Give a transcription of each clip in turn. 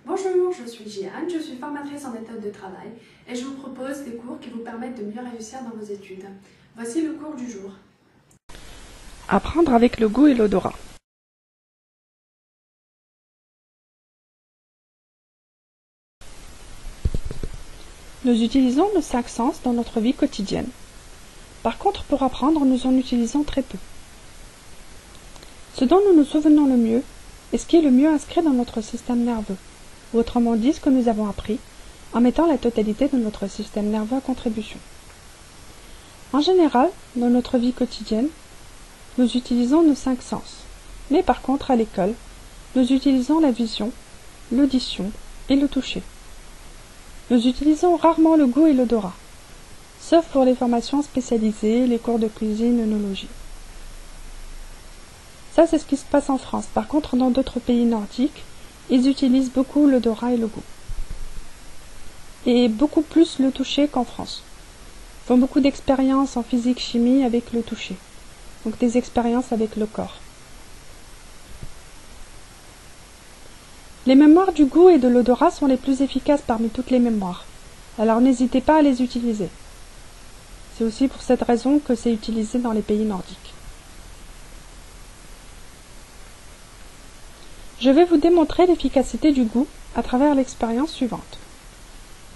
Bonjour, je suis Jeanne, je suis formatrice en méthode de travail et je vous propose des cours qui vous permettent de mieux réussir dans vos études. Voici le cours du jour. Apprendre avec le goût et l'odorat. Nous utilisons nos 5 sens dans notre vie quotidienne. Par contre, pour apprendre, nous en utilisons très peu. Ce dont nous nous souvenons le mieux est ce qui est le mieux inscrit dans notre système nerveux, ou autrement dit ce que nous avons appris, en mettant la totalité de notre système nerveux à contribution. En général, dans notre vie quotidienne, nous utilisons nos 5 sens, mais par contre à l'école, nous utilisons la vision, l'audition et le toucher. Nous utilisons rarement le goût et l'odorat, sauf pour les formations spécialisées, les cours de cuisine, œnologie. Ça, c'est ce qui se passe en France. Par contre, dans d'autres pays nordiques, ils utilisent beaucoup l'odorat et le goût. Et beaucoup plus le toucher qu'en France. Ils font beaucoup d'expériences en physique-chimie avec le toucher. Donc des expériences avec le corps. Les mémoires du goût et de l'odorat sont les plus efficaces parmi toutes les mémoires. Alors n'hésitez pas à les utiliser. C'est aussi pour cette raison que c'est utilisé dans les pays nordiques. Je vais vous démontrer l'efficacité du goût à travers l'expérience suivante.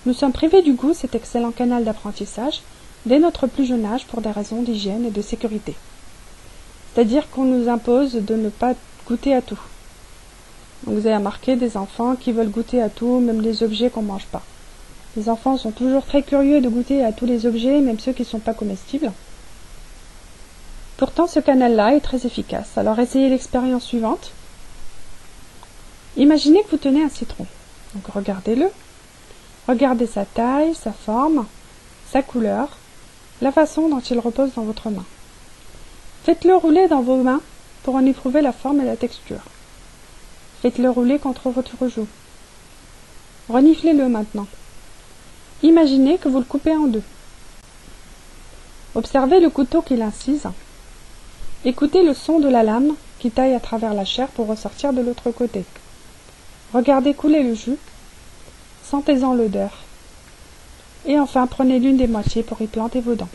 Nous sommes privés du goût, cet excellent canal d'apprentissage, dès notre plus jeune âge pour des raisons d'hygiène et de sécurité. C'est-à-dire qu'on nous impose de ne pas goûter à tout. Donc vous avez remarqué des enfants qui veulent goûter à tout, même les objets qu'on ne mange pas. Les enfants sont toujours très curieux de goûter à tous les objets, même ceux qui ne sont pas comestibles. Pourtant, ce canal-là est très efficace. Alors essayez l'expérience suivante. Imaginez que vous tenez un citron. Donc regardez-le. Regardez sa taille, sa forme, sa couleur, la façon dont il repose dans votre main. Faites-le rouler dans vos mains pour en éprouver la forme et la texture. Faites-le rouler contre votre joue. Reniflez-le maintenant. Imaginez que vous le coupez en deux. Observez le couteau qui l'incise. Écoutez le son de la lame qui taille à travers la chair pour ressortir de l'autre côté. Regardez couler le jus. Sentez-en l'odeur. Et enfin, prenez l'une des moitiés pour y planter vos dents.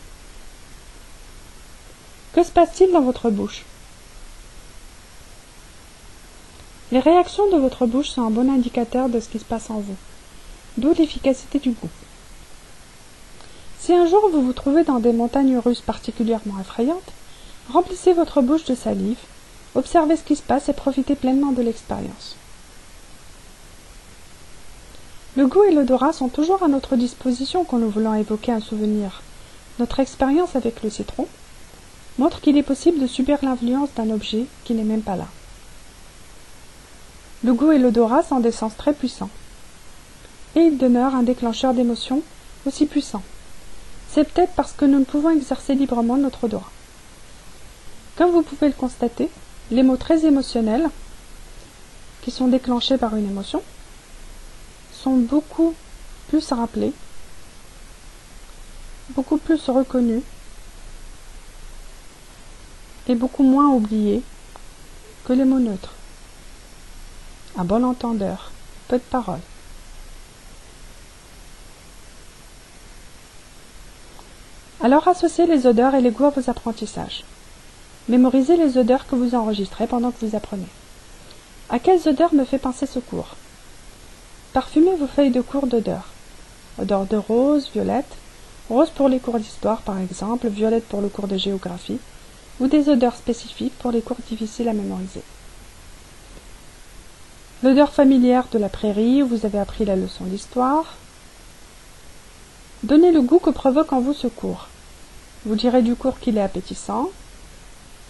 Que se passe-t-il dans votre bouche? Les réactions de votre bouche sont un bon indicateur de ce qui se passe en vous, d'où l'efficacité du goût. Si un jour vous vous trouvez dans des montagnes russes particulièrement effrayantes, remplissez votre bouche de salive, observez ce qui se passe et profitez pleinement de l'expérience. Le goût et l'odorat sont toujours à notre disposition quand nous voulons évoquer un souvenir. Notre expérience avec le citron montre qu'il est possible de subir l'influence d'un objet qui n'est même pas là. Le goût et l'odorat sont des sens très puissants. Et ils demeurent un déclencheur d'émotions aussi puissant. C'est peut-être parce que nous ne pouvons exercer librement notre odorat. Comme vous pouvez le constater, les mots très émotionnels, qui sont déclenchés par une émotion, sont beaucoup plus rappelés, beaucoup plus reconnus et beaucoup moins oubliés que les mots neutres. À bon entendeur, peu de paroles. Alors associez les odeurs et les goûts à vos apprentissages. Mémorisez les odeurs que vous enregistrez pendant que vous apprenez. À quelles odeurs me fait penser ce cours? Parfumez vos feuilles de cours d'odeurs. Odeur de rose, violette, rose pour les cours d'histoire par exemple, violette pour le cours de géographie, ou des odeurs spécifiques pour les cours difficiles à mémoriser. L'odeur familière de la prairie où vous avez appris la leçon d'histoire. Donnez le goût que provoque en vous ce cours. Vous direz du cours qu'il est appétissant.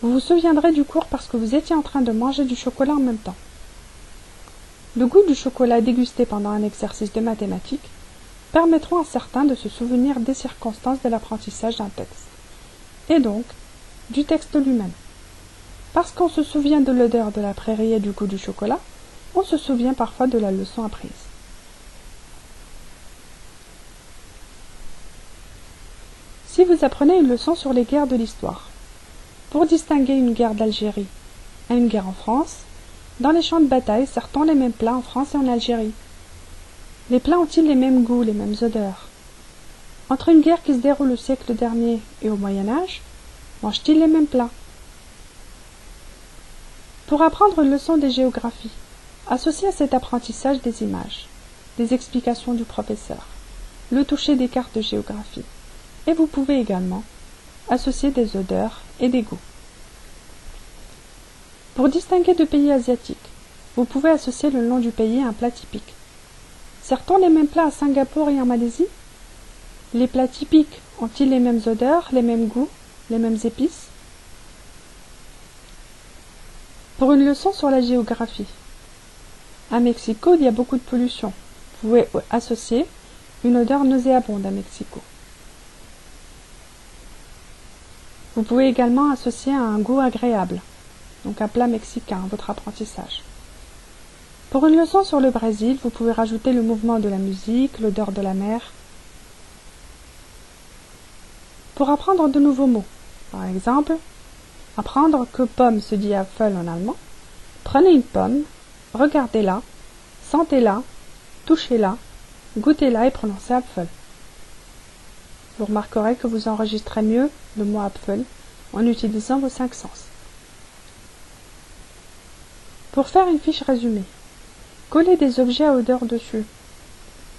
Vous vous souviendrez du cours parce que vous étiez en train de manger du chocolat en même temps. Le goût du chocolat dégusté pendant un exercice de mathématiques permettront à certains de se souvenir des circonstances de l'apprentissage d'un texte, et donc du texte lui-même. Parce qu'on se souvient de l'odeur de la prairie et du goût du chocolat, on se souvient parfois de la leçon apprise. Si vous apprenez une leçon sur les guerres de l'histoire, pour distinguer une guerre d'Algérie et une guerre en France, dans les champs de bataille, servent les mêmes plats en France et en Algérie, Les plats ont-ils les mêmes goûts, les mêmes odeurs? Entre une guerre qui se déroule au siècle dernier et au Moyen-Âge, mangent-ils les mêmes plats? Pour apprendre une leçon de géographie, associez à cet apprentissage des images, des explications du professeur, le toucher des cartes de géographie, et vous pouvez également associer des odeurs et des goûts. Pour distinguer deux pays asiatiques, vous pouvez associer le nom du pays à un plat typique. Sert-on les mêmes plats à Singapour et en Malaisie? Les plats typiques ont-ils les mêmes odeurs, les mêmes goûts, les mêmes épices? Pour une leçon sur la géographie, à Mexico, il y a beaucoup de pollution. Vous pouvez associer une odeur nauséabonde à Mexico. Vous pouvez également associer à un goût agréable, donc un plat mexicain, à votre apprentissage. Pour une leçon sur le Brésil, vous pouvez rajouter le mouvement de la musique, l'odeur de la mer. Pour apprendre de nouveaux mots, par exemple, apprendre que pomme se dit Apfel en allemand, prenez une pomme, regardez-la, sentez-la, touchez-la, goûtez-la et prononcez Apfel. Vous remarquerez que vous enregistrez mieux le mot Apfel en utilisant vos 5 sens. Pour faire une fiche résumée, collez des objets à odeur dessus.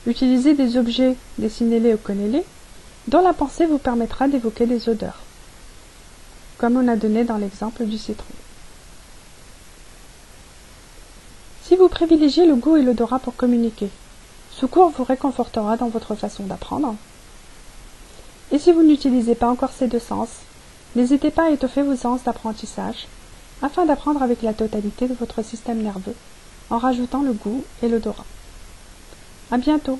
Utilisez des objets, dessinez-les ou collez-les, dont la pensée vous permettra d'évoquer des odeurs, comme on a donné dans l'exemple du citron. Si vous privilégiez le goût et l'odorat pour communiquer, ce cours vous réconfortera dans votre façon d'apprendre. Et si vous n'utilisez pas encore ces 2 sens, n'hésitez pas à étoffer vos sens d'apprentissage afin d'apprendre avec la totalité de votre système nerveux en rajoutant le goût et l'odorat. À bientôt!